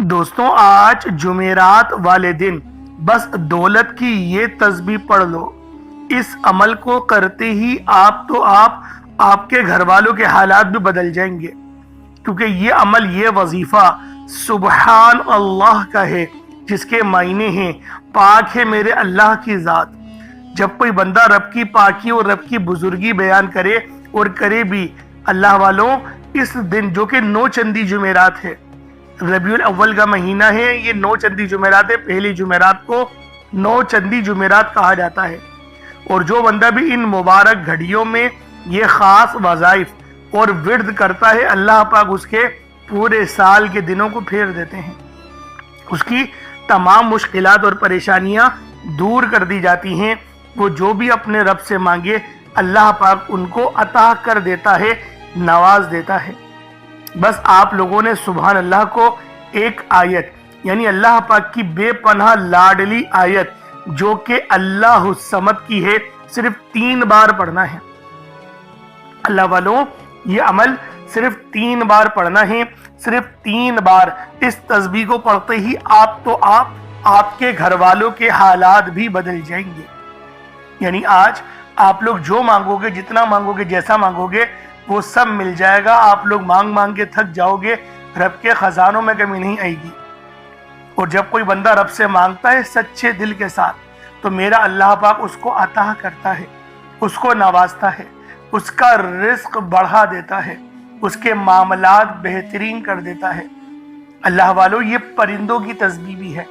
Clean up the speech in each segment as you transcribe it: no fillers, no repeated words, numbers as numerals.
دوستوں آج جمعرات والے دن بس دولت کی یہ تسبیح پڑھ لو، اس عمل کو کرتے ہی آپ کے گھر والوں کے حالات بھی بدل جائیں گے، کیونکہ یہ عمل، یہ وظیفہ سبحان اللہ کا ہے، جس کے معنی ہیں پاک ہے میرے اللہ کی ذات۔ جب کوئی بندہ رب کی پاکی اور رب کی بزرگی بیان کرے اور کرے بھی، اللہ والوں، اس دن جو کہ 9 چندی جمعرات ہے، ربیع الاول کا مہینہ ہے، یہ 9 چندی جمعرات ہے، پہلی جمعرات کو 9 چندی جمعرات کہا جاتا ہے۔ اور جو بندہ بھی ان مبارک گھڑیوں میں یہ خاص وظائف اور ورد کرتا ہے، اللہ پاک اس کے پورے سال کے دنوں کو پھیر دیتے ہیں، اس کی تمام مشکلات اور پریشانیاں دور کر دی جاتی ہیں۔ وہ جو بھی اپنے رب سے مانگے، اللہ پاک ان کو عطا کر دیتا ہے، نواز دیتا ہے۔ بس آپ لوگوں نے سبحان اللہ کو ایک آیت، یعنی اللہ پاک کی بے پناہ لاڈلی آیت جو کہ اللہ الصمد کی ہے، صرف 3 بار پڑھنا ہے۔ اللہ والوں، یہ عمل صرف 3 بار پڑھنا ہے، صرف 3 بار۔ اس تسبیح کو پڑھتے ہی آپ کے گھر والوں کے حالات بھی بدل جائیں گے۔ یعنی آج آپ لوگ جو مانگو گے، جتنا مانگو گے، جیسا مانگو گے، وہ سب مل جائے گا۔ آپ لوگ مانگ کے تھک جاؤ گے، رب کے خزانوں میں کمی نہیں آئے گی۔ اور جب کوئی بندہ رب سے مانگتا ہے سچے دل کے ساتھ، تو میرا اللہ پاک اس کو عطا کرتا ہے، اس کو نوازتا ہے، اس کا رزق بڑھا دیتا ہے، اس کے معاملات بہترین کر دیتا ہے۔ اللہ والوں، یہ پرندوں کی تسبیح بھی ہے،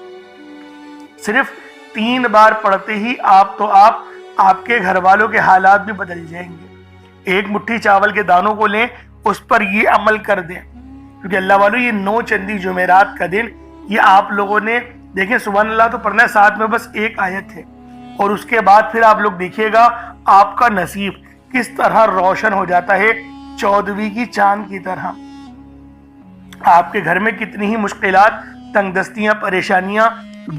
صرف 3 بار پڑھتے ہی آپ کے گھر والوں کے حالات بھی بدل جائیں گے۔ ایک مٹھی چاول کے دانوں کو لیں، اس پر یہ عمل کر دیں، کیونکہ اللہ والوں، یہ 9 چندی جمعرات کا دن، یہ آپ لوگوں نے دیکھیں، سبحان اللہ تو پڑھنا ہے، ساتھ میں بس ایک آیت ہے، اور اس کے بعد پھر آپ لوگ دیکھیے گا آپ کا نصیب کس طرح روشن ہو جاتا ہے، 14ویں کی چاند کی طرح۔ آپ کے گھر میں کتنی ہی مشکلات، تنگ دستیاں، پریشانیاں،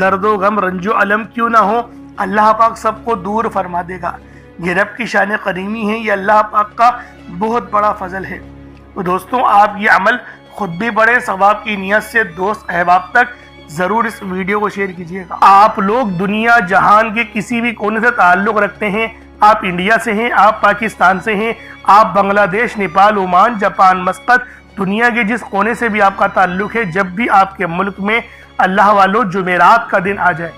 درد و غم، رنج و علم کیوں نہ ہو، اللہ پاک سب کو دور فرما دے گا۔ یہ رب کی شان قدیمی ہے، یہ اللہ پاک کا بہت بڑا فضل ہے۔ تو دوستوں، آپ یہ عمل خود بھی پڑھیں، ثواب کی نیت سے دوست احباب تک ضرور اس ویڈیو کو شیئر کیجیے گا۔ آپ لوگ دنیا جہان کے کسی بھی کونے سے تعلق رکھتے ہیں، آپ انڈیا سے ہیں، آپ پاکستان سے ہیں، آپ بنگلہ دیش، نیپال، عمان، جاپان، مسقط، دنیا کے جس کونے سے بھی آپ کا تعلق ہے، جب بھی آپ کے ملک میں اللہ والوں جمعرات کا دن آ جائے،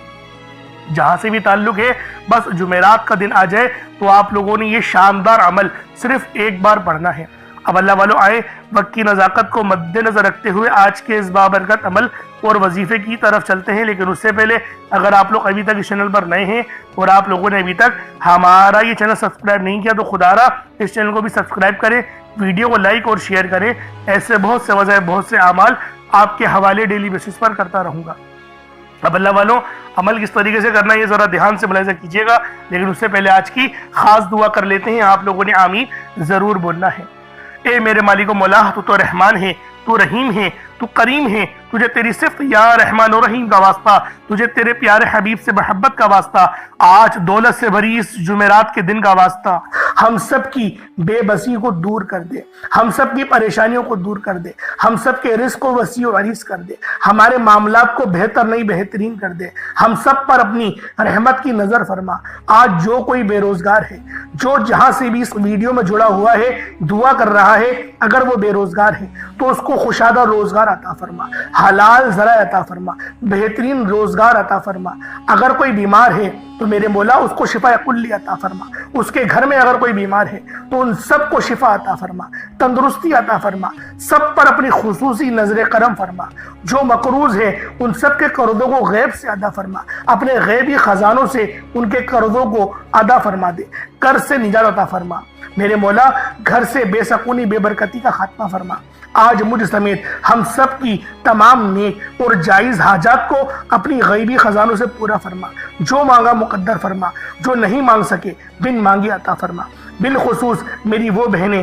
جہاں سے بھی تعلق ہے، بس جمعرات کا دن آ جائے، تو آپ لوگوں نے یہ شاندار عمل صرف 1 بار پڑھنا ہے۔ اب اللہ والوں، آئے وقت کی نزاکت کو مد نظر رکھتے ہوئے آج کے اس بابرکت عمل اور وظیفے کی طرف چلتے ہیں۔ لیکن اس سے پہلے اگر آپ لوگ ابھی تک اس چینل پر نئے ہیں اور آپ لوگوں نے ابھی تک ہمارا یہ چینل سبسکرائب نہیں کیا، تو خدا را اس چینل کو بھی سبسکرائب کریں، ویڈیو کو لائک اور شیئر کریں۔ ایسے بہت سے وظائف، بہت سے اعمال آپ کے حوالے ڈیلی بیسس پر کرتا رہوں گا۔ اب اللہ والوں، عمل کس طریقے سے کرنا ہے یہ ذرا دھیان سے ملاحظہ کیجیے گا، لیکن اس سے پہلے آج کی خاص دعا کر لیتے ہیں۔ آپ لوگوں نے آمین ضرور بولنا ہے۔ اے میرے مالک و مولا، تو رحمان ہے، تو رحیم ہے، تو کریم ہے، تجھے تیری صفت یا رحمان و رحیم کا واسطہ، تجھے تیرے پیارے حبیب سے محبت کا واسطہ، آج دولت سے بھری اس جمعرات کے دن کا واسطہ، ہم سب کی بے بسی کو دور کر دے، ہم سب کی پریشانیوں کو دور کر دے، ہم سب کے رزق کو وسیع و عریض کر دے، ہمارے معاملات کو بہتر نہیں بہترین کر دے، ہم سب پر اپنی رحمت کی نظر فرما۔ آج جو کوئی بے روزگار ہے، جو جہاں سے بھی اس ویڈیو میں جڑا ہوا ہے، دعا کر رہا ہے، اگر وہ بے روزگار ہے تو اس کو خوشادہ روزگار عطا فرما، حلال ذرائع عطا فرما، بہترین روزگار عطا فرما۔ اگر کوئی بیمار ہے تو میرے مولا اس کو شفا کلی عطا فرما، اس کے گھر میں اگر کوئی بیمار ہے تو ان سب کو شفا عطا فرما، تندرستی عطا فرما، سب پر اپنی خصوصی نظر کرم فرما۔ جو مقروض ہے ان سب کے قرضوں کو غیب سے ادا فرما، اپنے غیبی خزانوں سے ان کے قرضوں کو ادا فرما دے، قرض سے نجات عطا فرما۔ میرے مولا، گھر سے بے سکونی، بے برکتی کا خاتمہ فرما۔ آج مجھ سمیت ہم سب کی تمام نیک اور جائز حاجات کو اپنی غیبی خزانوں سے پورا فرما۔ جو مانگا مقدر فرما، جو نہیں مانگ سکے بن مانگے عطا فرما۔ بالخصوص میری وہ بہنیں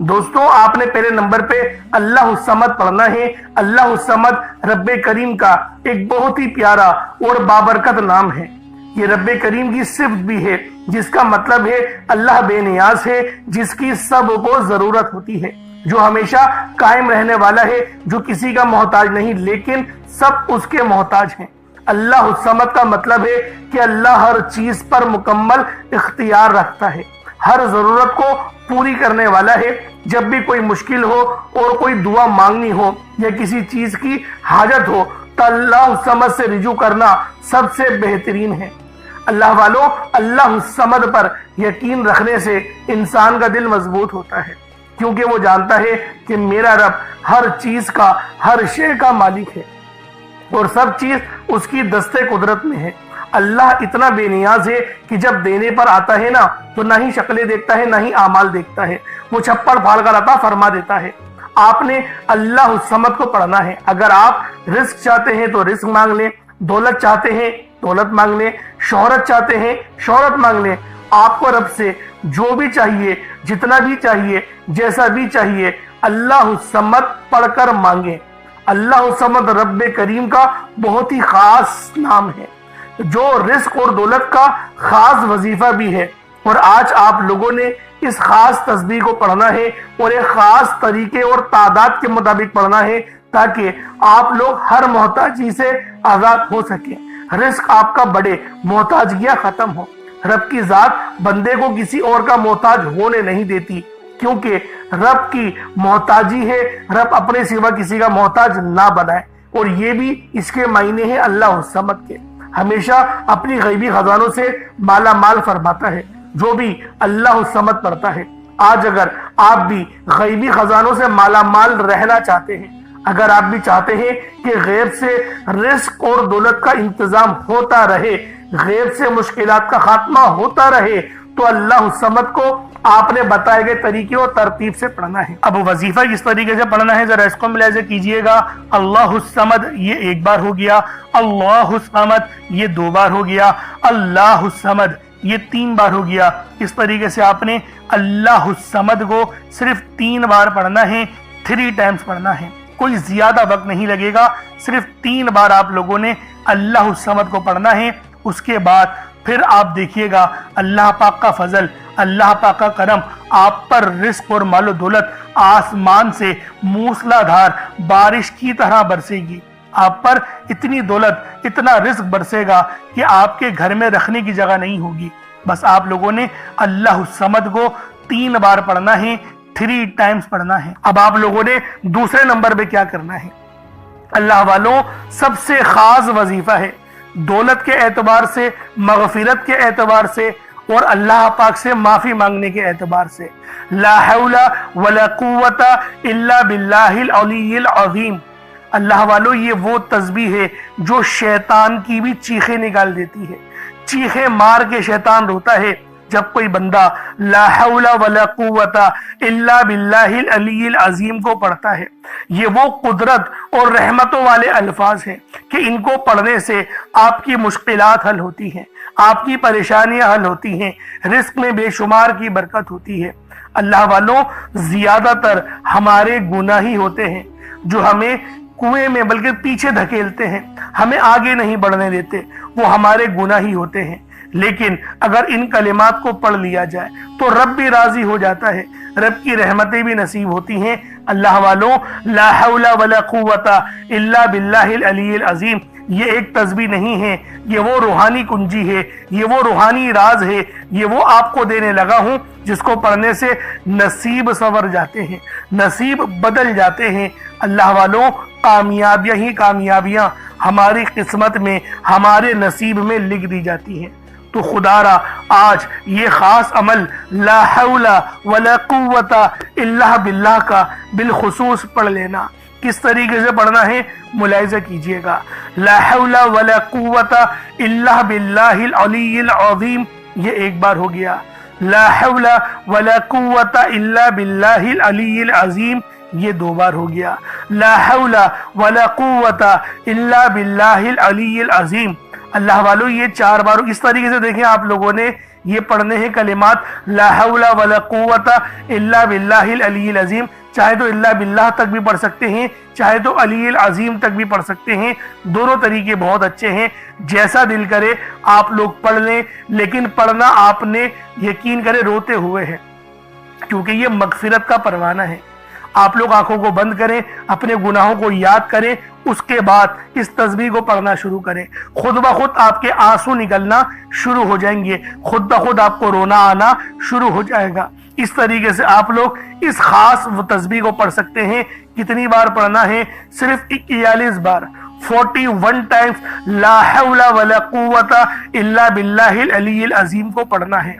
دوستوں آپ نے پہلے نمبر پہ اللہ الصمد پڑھنا ہے۔ اللہ الصمد رب کریم کا ایک بہت ہی پیارا اور بابرکت نام ہے۔ یہ رب کریم کی صفت بھی ہے، جس کا مطلب ہے اللہ بے نیاز ہے، جس کی سب کو ضرورت ہوتی ہے، جو ہمیشہ قائم رہنے والا ہے، جو کسی کا محتاج نہیں لیکن سب اس کے محتاج ہیں۔ اللہ الصمد کا مطلب ہے کہ اللہ ہر چیز پر مکمل اختیار رکھتا ہے، ہر ضرورت کو پوری کرنے والا ہے۔ جب بھی کوئی مشکل ہو اور کوئی دعا مانگنی ہو یا کسی چیز کی حاجت ہو تو اللہ الصمد سے رجوع کرنا سب سے بہترین ہے۔ اللہ والوں، اللہ الصمد پر یقین رکھنے سے انسان کا دل مضبوط ہوتا ہے، کیونکہ وہ جانتا ہے کہ میرا رب ہر چیز کا، ہر شے کا مالک ہے اور سب چیز اس کی دست قدرت میں ہے۔ اللہ اتنا بے نیاز ہے کہ جب دینے پر آتا ہے نا تو نہ ہی شکلیں دیکھتا ہے نہ ہی اعمال دیکھتا ہے، وہ چھپڑ پھاڑ کر عطا فرما دیتا ہے۔ آپ نے اللہ الصمد کو پڑھنا ہے۔ اگر آپ رزق چاہتے ہیں تو رزق مانگ لیں، دولت چاہتے ہیں دولت مانگ لیں، شہرت چاہتے ہیں شہرت مانگ لیں۔ آپ کو رب سے جو بھی چاہیے، جتنا بھی چاہیے، جیسا بھی چاہیے، اللہ الصمد پڑھ کر مانگیں۔ اللہ الصمد رب کریم کا بہت ہی خاص نام ہے، جو رزق اور دولت کا خاص وظیفہ بھی ہے۔ اور آج آپ لوگوں نے اس خاص تسبیح کو پڑھنا ہے اور ایک خاص طریقے اور تعداد کے مطابق پڑھنا ہے، تاکہ آپ لوگ ہر محتاجی سے آزاد ہو سکیں، رزق آپ کا بڑھے، محتاجیاں ختم ہو۔ رب کی ذات بندے کو کسی اور کا محتاج ہونے نہیں دیتی، کیونکہ رب کی محتاجی ہے، رب اپنے سوا کسی کا محتاج نہ بنائے۔ اور یہ بھی اس کے معنی ہیں اللہ الصمد کے، ہمیشہ اپنی غیبی خزانوں سے مالا مال فرماتا ہے۔ جو بھی اللہ الصمد پڑھتا ہے، آج اگر آپ بھی غیبی خزانوں سے مالا مال رہنا چاہتے ہیں، اگر آپ بھی چاہتے ہیں کہ غیب سے رزق اور دولت کا انتظام ہوتا رہے، غیب سے مشکلات کا خاتمہ ہوتا رہے، تو اللہ الصمد کو آپ نے بتائے گئے طریقے اور ترتیب سے پڑھنا ہے۔ اب وظیفہ کس طریقے سے پڑھنا ہے ذرا اس کو ملاحظہ کیجئے گا۔ اللہ الصمد یہ ایک بار ہو گیا، اللہ الصمد یہ 2 بار ہو گیا، اللہ الصمد یہ 3 بار ہو گیا۔ اس طریقے سے آپ نے اللہ الصمد کو صرف 3 بار پڑھنا ہے، 3 ٹائمز پڑھنا ہے، کوئی زیادہ وقت نہیں لگے گا، صرف 3 بار آپ لوگوں نے اللہ الصمد کو پڑھنا ہے۔ اس کے بعد پھر آپ دیکھیے گا اللہ پاک کا فضل، اللہ پاک کا کرم، آپ پر رزق اور مال و دولت آسمان سے موسلا دھار بارش کی طرح برسے گی۔ آپ پر اتنی دولت، اتنا رزق برسے گا کہ آپ کے گھر میں رکھنے کی جگہ نہیں ہوگی۔ بس آپ لوگوں نے اللہ الصمد کو 3 بار پڑھنا ہے، 3 ٹائمز پڑھنا ہے۔ اب آپ لوگوں نے دوسرے نمبر پہ کیا کرنا ہے؟ اللہ والوں، سب سے خاص وظیفہ ہے، دولت کے اعتبار سے، مغفرت کے اعتبار سے اور اللہ پاک سے معافی مانگنے کے اعتبار سے، لا حول ولا قوت الا باللہ العلی العظیم۔ اللہ والوں، یہ وہ تسبیح ہے جو شیطان کی بھی چیخیں نکال دیتی ہے، چیخیں مار کے شیطان روتا ہے جب کوئی بندہ لا حول ولا قوت الا باللہ العلی العظیم کو پڑھتا ہے۔ یہ وہ قدرت اور رحمتوں والے الفاظ ہیں کہ ان کو پڑھنے سے آپ کی مشکلات حل ہوتی ہیں، آپ کی پریشانیاں حل ہوتی ہیں، رزق میں بے شمار کی برکت ہوتی ہے۔ اللہ والوں، زیادہ تر ہمارے گناہ ہی ہوتے ہیں جو ہمیں کنویں میں بلکہ پیچھے دھکیلتے ہیں، ہمیں آگے نہیں بڑھنے دیتے، وہ ہمارے گناہ ہی ہوتے ہیں۔ لیکن اگر ان کلمات کو پڑھ لیا جائے تو رب بھی راضی ہو جاتا ہے، رب کی رحمتیں بھی نصیب ہوتی ہیں۔ اللہ والوں، لا حول ولا قوت الا باللہ العلی العظیم یہ ایک تسبیح نہیں ہے، یہ وہ روحانی کنجی ہے، یہ وہ روحانی راز ہے، یہ وہ آپ کو دینے لگا ہوں جس کو پڑھنے سے نصیب سنور جاتے ہیں، نصیب بدل جاتے ہیں۔ اللہ والوں، کامیابیاں ہی کامیابیاں ہماری قسمت میں، ہمارے نصیب میں لکھ دی جاتی ہیں۔ تو خدا را آج یہ خاص عمل لا حول ولا قوت الا باللہ کا بالخصوص پڑھ لینا۔ کس طریقے سے پڑھنا ہے ملاحظہ کیجئے گا۔ لا حول ولا قوت الا باللہ العلی العظیم یہ ایک بار ہو گیا، لا حول ولا قوت الا باللہ العلی العظیم یہ 2 بار ہو گیا، لا حول ولا قوت الا باللہ العلی العظیم۔ اللہ والو یہ 4 بار اس طریقے سے دیکھیں آپ لوگوں نے یہ پڑھنے ہیں کلمات لا حول ولا قوت الا باللہ العلی العظیم، چاہے تو الا باللہ تک بھی پڑھ سکتے ہیں، چاہے تو علی العظیم تک بھی پڑھ سکتے ہیں، دونوں طریقے بہت اچھے ہیں، جیسا دل کرے آپ لوگ پڑھ لیں، لیکن پڑھنا آپ نے یقین کرے روتے ہوئے ہے، کیونکہ یہ مغفرت کا پروانہ ہے۔ آپ لوگ آنکھوں کو بند کریں، اپنے گناہوں کو یاد کریں، اس کے بعد اس تسبیح کو پڑھنا شروع کریں، خود بخود آپ کے آنسو نکلنا شروع ہو جائیں گے، خود بخود آپ کو رونا آنا شروع ہو جائے گا۔ اس طریقے سے آپ لوگ اس خاص تسبیح کو پڑھ سکتے ہیں۔ کتنی بار پڑھنا ہے؟ صرف 41 بار، 41 ٹائمز لا حول ولا قوت الا باللہ العلی العظیم کو پڑھنا ہے۔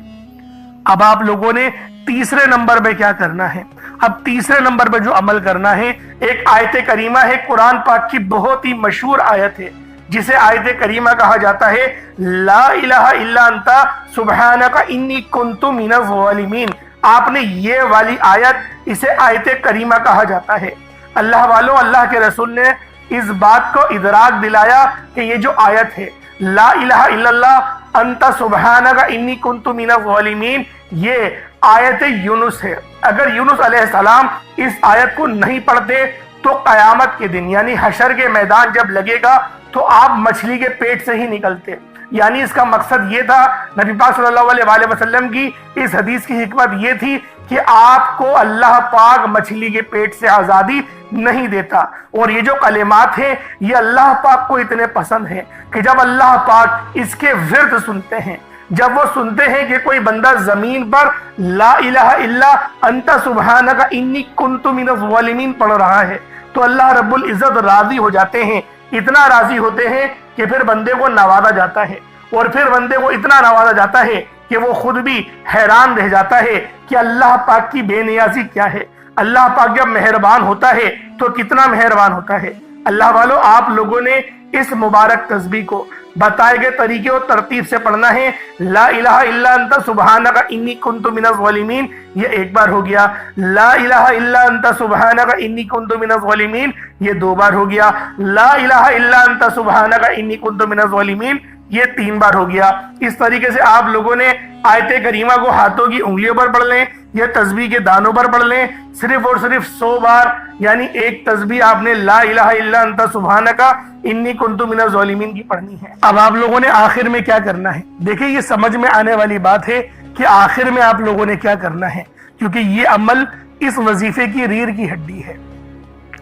اب آپ لوگوں نے تیسرے نمبر پہ کیا کرنا ہے؟ اب تیسرے نمبر پہ جو عمل کرنا ہے، ایک آیت کریمہ ہے، قرآن پاک کی بہت ہی مشہور آیت ہے، جسے آیت کریمہ کہا جاتا ہے لا الہ الا انت سبحانک انی کنت من الظالمین۔ آپ نے یہ والی آیت، اسے آیت کریمہ کہا جاتا ہے۔ اللہ والوں، اللہ کے رسول نے اس بات کو ادراک دلایا کہ یہ جو آیت ہے لا الہ الا اللہ انت سبحانک انی کنت من الظالمین، یہ آیت یونس ہے۔ اگر یونس علیہ السلام اس آیت کو نہیں پڑھتے تو قیامت کے دن یعنی حشر کے میدان جب لگے گا تو آپ مچھلی کے پیٹ سے ہی نکلتے۔ یعنی اس کا مقصد یہ تھا، نبی پاک صلی اللہ علیہ وآلہ وسلم کی اس حدیث کی حکمت یہ تھی کہ آپ کو اللہ پاک مچھلی کے پیٹ سے آزادی نہیں دیتا۔ اور یہ جو کلمات ہیں یہ اللہ پاک کو اتنے پسند ہیں کہ جب اللہ پاک اس کے ورد سنتے ہیں، جب وہ سنتے ہیں کہ کوئی بندہ زمین پر لا الہ الا انت سبحانک انی کنت من الظالمین پڑھ رہا ہے، تو اللہ رب العزت راضی ہو جاتے ہیں، اتنا راضی ہوتے ہیں کہ پھر بندے کو نوازا جاتا ہے، اور پھر بندے کو اتنا نوازا جاتا ہے کہ وہ خود بھی حیران رہ جاتا ہے کہ اللہ پاک کی بے نیازی کیا ہے۔ اللہ پاک جب مہربان ہوتا ہے تو کتنا مہربان ہوتا ہے۔ اللہ والو، آپ لوگوں نے اس مبارک تسبیح کو بتائے گئے طریقے اور ترتیب سے پڑھنا ہے۔ لا الہ الا انت سبحانک انی کنت من الظالمین یہ 1 بار ہو گیا، لا الہ الا انت سبحانک انی کنت من الظالمین یہ 2 بار ہو گیا، لا الہ الا انت سبحانک انی کنت من الظالمین یہ 3 بار ہو گیا۔ اس طریقے سے آپ لوگوں نے آیت کریمہ کو ہاتھوں کی انگلیوں پر پڑھ لیں یا تسبیح کے دانوں پر پڑھ لیں، صرف اور صرف 100 بار، یعنی ایک تسبیح آپ نے لا الہ الا انت سبحانک انی کنت من الظالمین کی پڑھنی ہے۔ اب آپ لوگوں نے آخر میں کیا کرنا ہے؟ دیکھیں یہ سمجھ میں آنے والی بات ہے کہ آخر میں آپ لوگوں نے کیا کرنا ہے، کیونکہ یہ عمل اس وظیفے کی ریڑھ کی ہڈی ہے،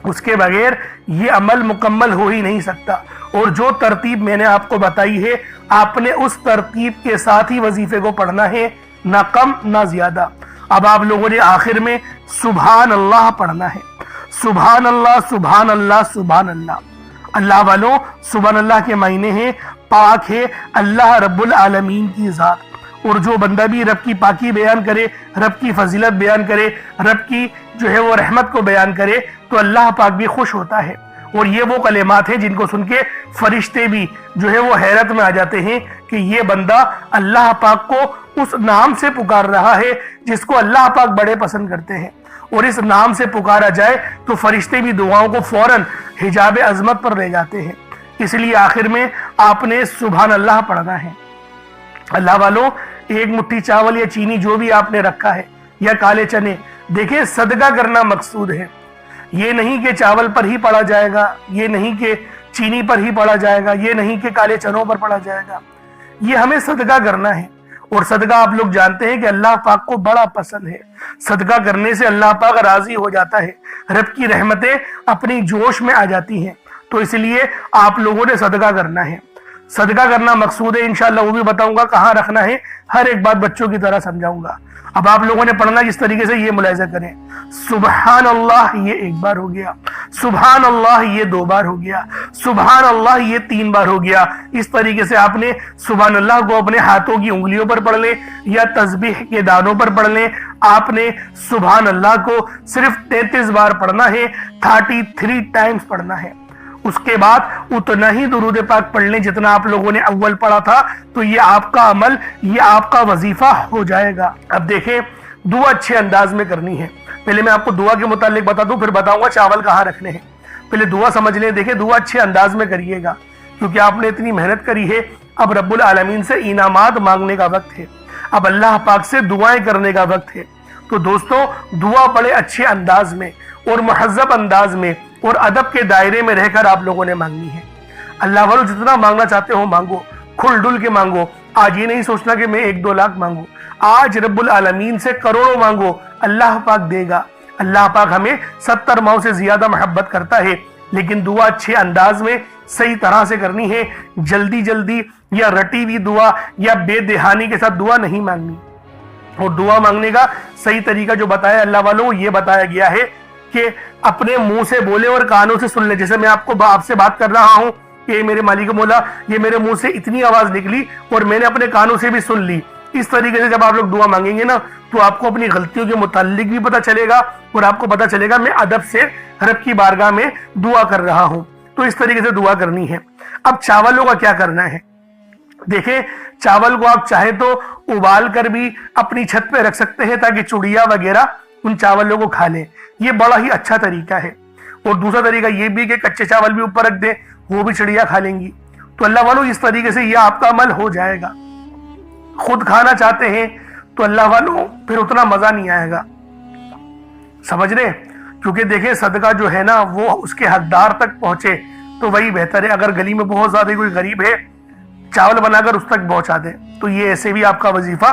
اس کے بغیر یہ عمل مکمل ہو ہی نہیں سکتا۔ اور جو ترتیب میں نے آپ کو بتائی ہے، آپ نے اس ترتیب کے ساتھ ہی وظیفے کو پڑھنا ہے، نہ کم نہ زیادہ۔ اب آپ لوگوں نے آخر میں سبحان اللہ پڑھنا ہے، سبحان اللہ سبحان اللہ سبحان اللہ۔ اللہ والوں، سبحان اللہ کے معنی ہیں پاک ہے اللہ رب العالمین کی ذات، اور جو بندہ بھی رب کی پاکی بیان کرے، رب کی فضیلت بیان کرے، رب کی جو ہے وہ رحمت کو بیان کرے تو اللہ پاک بھی خوش ہوتا ہے۔ اور یہ وہ کلمات ہیں جن کو سن کے فرشتے بھی جو ہے وہ حیرت میں آ جاتے ہیں کہ یہ بندہ اللہ پاک کو اس نام سے پکار رہا ہے جس کو اللہ پاک بڑے پسند کرتے ہیں، اور اس نام سے پکارا جائے تو فرشتے بھی دعاؤں کو فوراً حجاب عظمت پر لے جاتے ہیں۔ اس لیے آخر میں آپ نے سبحان اللہ پڑھنا ہے۔ اللہ والوں، 1 مٹھی چاول یا چینی جو بھی آپ نے رکھا ہے یا کالے چنے، دیکھیں صدقہ کرنا مقصود ہے، یہ نہیں کہ چاول پر ہی پڑھا جائے گا، یہ نہیں کہ چینی پر ہی پڑھا جائے گا، یہ نہیں کہ کالے چنوں پر پڑھا جائے گا، یہ ہمیں صدقہ کرنا ہے۔ اور صدقہ آپ لوگ جانتے ہیں کہ اللہ پاک کو بڑا پسند ہے، صدقہ کرنے سے اللہ پاک راضی ہو جاتا ہے، رب کی رحمتیں اپنی جوش میں آ جاتی ہیں، تو اس لیے آپ لوگوں نے صدقہ کرنا ہے۔ صدقہ کرنا مقصود ہے، انشاءاللہ وہ بھی بتاؤں گا کہاں رکھنا ہے، ہر ایک بات بچوں کی طرح سمجھاؤں گا۔ اب آپ لوگوں نے پڑھنا جس طریقے سے یہ ملاحظہ کریں، سبحان اللہ یہ 1 بار ہو گیا، سبحان اللہ یہ 2 بار ہو گیا، سبحان اللہ یہ 3 بار ہو گیا۔ اس طریقے سے آپ نے سبحان اللہ کو اپنے ہاتھوں کی انگلیوں پر پڑھ لیں یا تسبیح کے دانوں پر پڑھ لیں۔ آپ نے سبحان اللہ کو صرف 33 بار پڑھنا ہے، 33 ٹائمز پڑھنا ہے۔ اس کے بعد اتنا ہی درود پاک پڑھ لیں جتنا آپ لوگوں نے اول پڑھا تھا، تو یہ آپ کا عمل، یہ آپ کا وظیفہ ہو جائے گا۔ اب دیکھیں دعا اچھے انداز میں کرنی ہے۔ پہلے میں آپ کو دعا کے متعلق بتا دوں، پھر بتاؤں گا چاول کہاں رکھنے ہیں۔ پہلے دعا سمجھ لیں۔ دیکھیں دعا اچھے انداز میں کریے گا، کیونکہ آپ نے اتنی محنت کری ہے. اب رب العالمین سے انعامات مانگنے کا وقت ہے, اب اللہ پاک سے دعائیں کرنے کا وقت ہے. تو دوستو دعا بڑے اچھے انداز میں اور مہذب انداز میں اور ادب کے دائرے میں رہ کر آپ لوگوں نے مانگنی ہے. اللہ والوں جتنا مانگنا چاہتے ہو مانگو, کھل ڈل کے مانگو. آج یہ نہیں سوچنا کہ میں 1-2 لاکھ مانگوں, آج رب العالمین سے کروڑوں مانگو, اللہ پاک دے گا. اللہ پاک ہمیں 70 ماؤں سے زیادہ محبت کرتا ہے, لیکن دعا اچھے انداز میں صحیح طرح سے کرنی ہے. جلدی جلدی یا رٹی ہوئی دعا یا بے دہانی کے ساتھ دعا نہیں مانگنی. اور دعا مانگنے کا صحیح طریقہ جو بتایا اللہ والوں, یہ بتایا گیا ہے کہ اپنے منہ سے بولے اور کانوں سے سن لے. جیسے میں آپ سے بات کر رہا ہوں کہ میرے مالک مولا, یہ میرے منہ سے اتنی آواز نکلی اور میں نے اپنے کانوں سے بھی سن لی. اس طریقے سے جب آپ لوگ دعا مانگیں گے نا تو آپ کو اپنی غلطیوں کے متعلق بھی پتہ چلے گا اور آپ کو پتہ چلے گا میں ادب سے رب کی بارگاہ میں دعا کر رہا ہوں. تو اس طریقے سے دعا کرنی ہے. اب چاولوں کا کیا کرنا ہے؟ دیکھیں, چاول کو آپ چاہیں تو ابال کر بھی اپنی چھت پہ رکھ سکتے ہیں تاکہ چڑیا وغیرہ ان چاولوں کو کھا لیں. یہ بڑا ہی اچھا طریقہ ہے. اور دوسرا طریقہ یہ بھی کہ کچے چاول بھی اوپر رکھ دیں, وہ بھی چڑیا کھا لیں گی. تو اللہ والوں اس طریقے سے یہ آپ کا عمل ہو جائے گا. خود کھانا چاہتے ہیں تو اللہ والوں پھر اتنا مزہ نہیں آئے گا, سمجھ رہے؟ کیونکہ دیکھیں صدقہ جو ہے نا وہ اس کے حقدار تک پہنچے تو وہی بہتر ہے. اگر گلی میں بہت زیادہ کوئی غریب ہے, چاول بنا کر اس تک پہنچا دیں تو یہ ایسے بھی آپ کا وظیفہ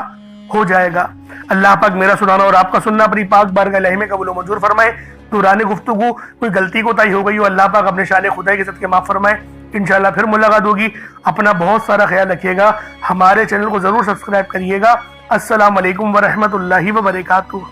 ہو جائے گا. اللہ پاک میرا سنانا اور آپ کا سننا اپنی پاک بارگاہ الہی میں قبول و منظور فرمائے. دوران گفتگو کوئی غلطی کوتاہی ہو گئی ہو, اللہ پاک اپنے شان خدائی کے صدقے معاف فرمائے. انشاءاللہ پھر ملاقات ہوگی. اپنا بہت سارا خیال رکھیے گا. ہمارے چینل کو ضرور سبسکرائب کریے گا. السلام علیکم ورحمۃ اللہ وبرکاتہ.